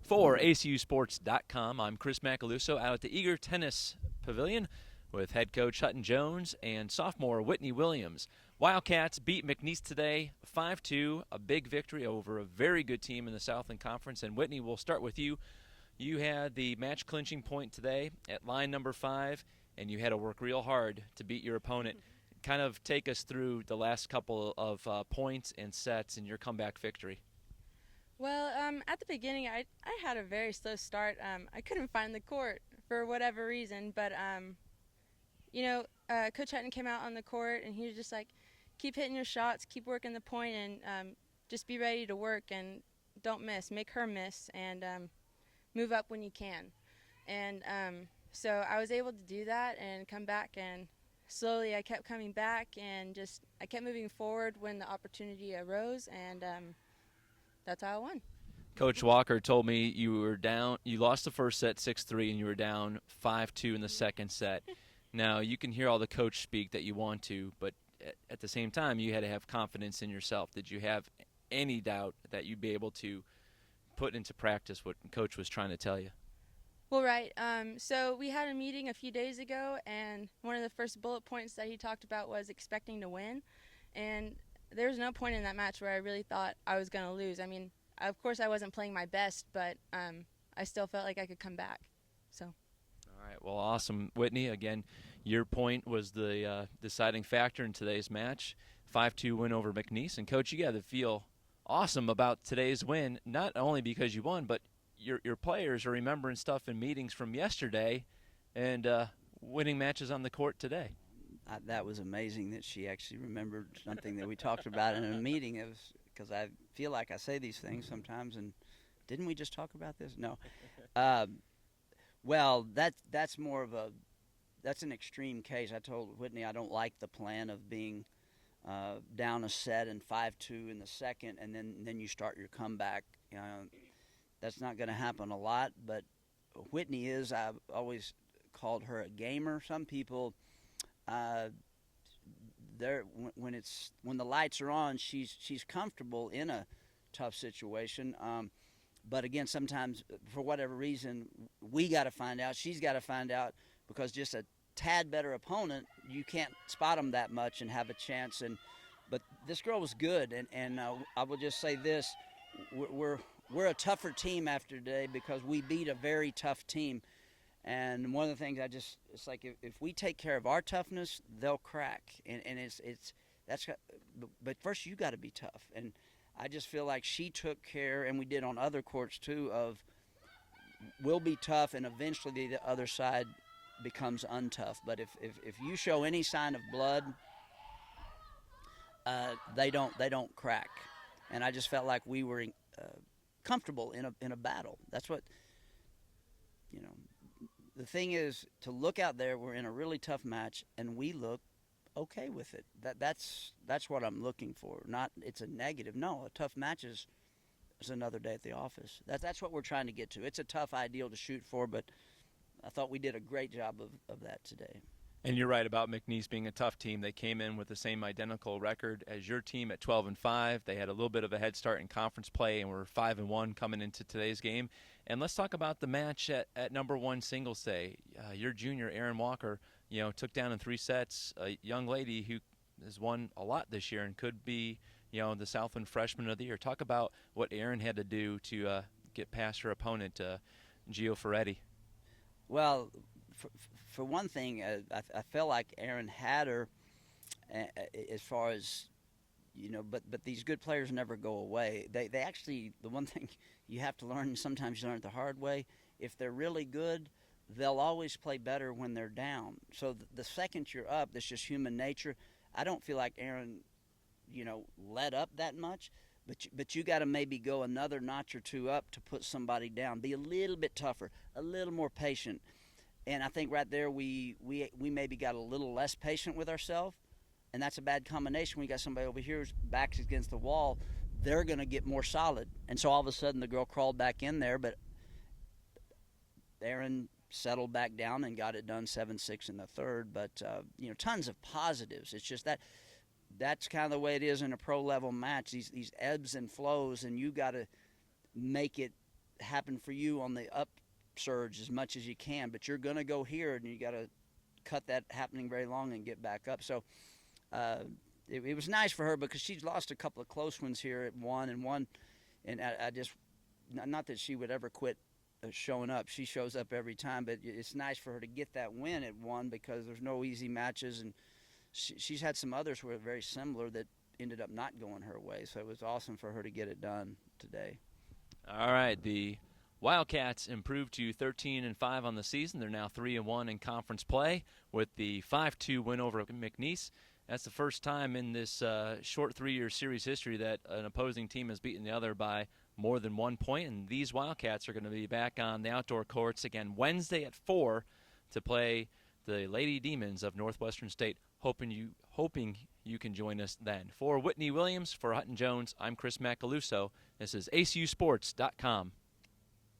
For ACUSports.com, I'm Chris Macaluso out at the Eager Tennis Pavilion with head coach Hutton Jones and sophomore Whitney Williams. Wildcats beat McNeese today 5-2, a big victory over a very good team in the Southland Conference. And Whitney, we'll start with you. You had the match-clinching point today at line number 5, and you had to work real hard to beat your opponent. Kind of take us through the last couple of points and sets in your comeback victory. Well, at the beginning, I had a very slow start. I couldn't find the court for whatever reason, but Coach Hutton came out on the court and he was just like, keep hitting your shots, keep working the point, and just be ready to work and don't miss, make her miss, and move up when you can. And so I was able to do that and come back, and slowly I kept coming back and I kept moving forward when the opportunity arose, and that's how I won. Coach Walker told me you lost the first set 6-3 and you were down 5-2 in the second set. Now, you can hear all the coach speak that you want to, but at the same time, you had to have confidence in yourself. Did you have any doubt that you'd be able to put into practice what Coach was trying to tell you? Well, right. So we had a meeting a few days ago, and one of the first bullet points that he talked about was expecting to win. And there was no point in that match where I really thought I was going to lose. I mean, of course I wasn't playing my best, but I still felt like I could come back. So. All right, well, awesome. Whitney, again, your point was the deciding factor in today's match, 5-2 win over McNeese. And, Coach, you got to feel awesome about today's win, not only because you won, but your players are remembering stuff in meetings from yesterday and winning matches on the court today. That was amazing that she actually remembered something that we talked about in a meeting. It was because I feel like I say these things sometimes, and didn't we just talk about this? No. Well, that's more of that's an extreme case. I told Whitney I don't like the plan of being down a set and 5-2 in the second, and then you start your comeback. That's not going to happen a lot, but Whitney is. I've always called her a gamer. Some people. When the lights are on, she's comfortable in a tough situation. But again, sometimes for whatever reason, we got to find out. She's got to find out, because just a tad better opponent, you can't spot them that much and have a chance. But this girl was good, and I will just say this: we're a tougher team after today because we beat a very tough team. And one of the things it's like if we take care of our toughness, they'll crack. And but first you got to be tough. And I just feel like she took care, and we did on other courts too, of we'll be tough, and eventually the other side becomes untough. But if you show any sign of blood, they don't crack. And I just felt like we were comfortable in a battle. That's what The thing is, to look out there, we're in a really tough match, and we look okay with it. That's what I'm looking for. Not it's a negative. No, a tough match is another day at the office. That's what we're trying to get to. It's a tough ideal to shoot for, but I thought we did a great job of that today. And you're right about McNeese being a tough team. They came in with the same identical record as your team at 12-5. They had a little bit of a head start in conference play and were 5-1 coming into today's game. And let's talk about the match at number 1 singles day. Your junior, Erin Walker, took down in 3 sets a young lady who has won a lot this year and could be, the Southland Freshman of the Year. Talk about what Erin had to do to get past her opponent, Gio Ferretti. Well, for one thing, I felt like Erin had her as far as, but these good players never go away. They actually, the one thing you have to learn, and sometimes you learn it the hard way, if they're really good, they'll always play better when they're down. So the second you're up, that's just human nature. I don't feel like Erin, let up that much, but you got to maybe go another notch or two up to put somebody down. Be a little bit tougher, a little more patient. And I think right there we maybe got a little less patient with ourselves, and that's a bad combination. We got somebody over here whose back's against the wall. They're going to get more solid. And so all of a sudden the girl crawled back in there, but Erin settled back down and got it done 7-6 in the third. But, tons of positives. It's just that's kind of the way it is in a pro-level match, these ebbs and flows, and you got to make it happen for you on the upsurge as much as you can, but you're going to go here, and you got to cut that happening very long and get back up. So it was nice for her because she's lost a couple of close ones here at one, and I just, not that she would ever quit showing up. She shows up every time, but it's nice for her to get that win at one because there's no easy matches, and she's had some others who are very similar that ended up not going her way. So it was awesome for her to get it done today. All right, the Wildcats improved to 13-5 on the season. They're now 3-1 in conference play with the 5-2 win over McNeese. That's the first time in this short 3-year series history that an opposing team has beaten the other by more than 1 point. And these Wildcats are going to be back on the outdoor courts again Wednesday at 4 to play the Lady Demons of Northwestern State. Hoping you can join us then. For Whitney Williams, for Hutton Jones, I'm Chris Macaluso. This is ACUsports.com.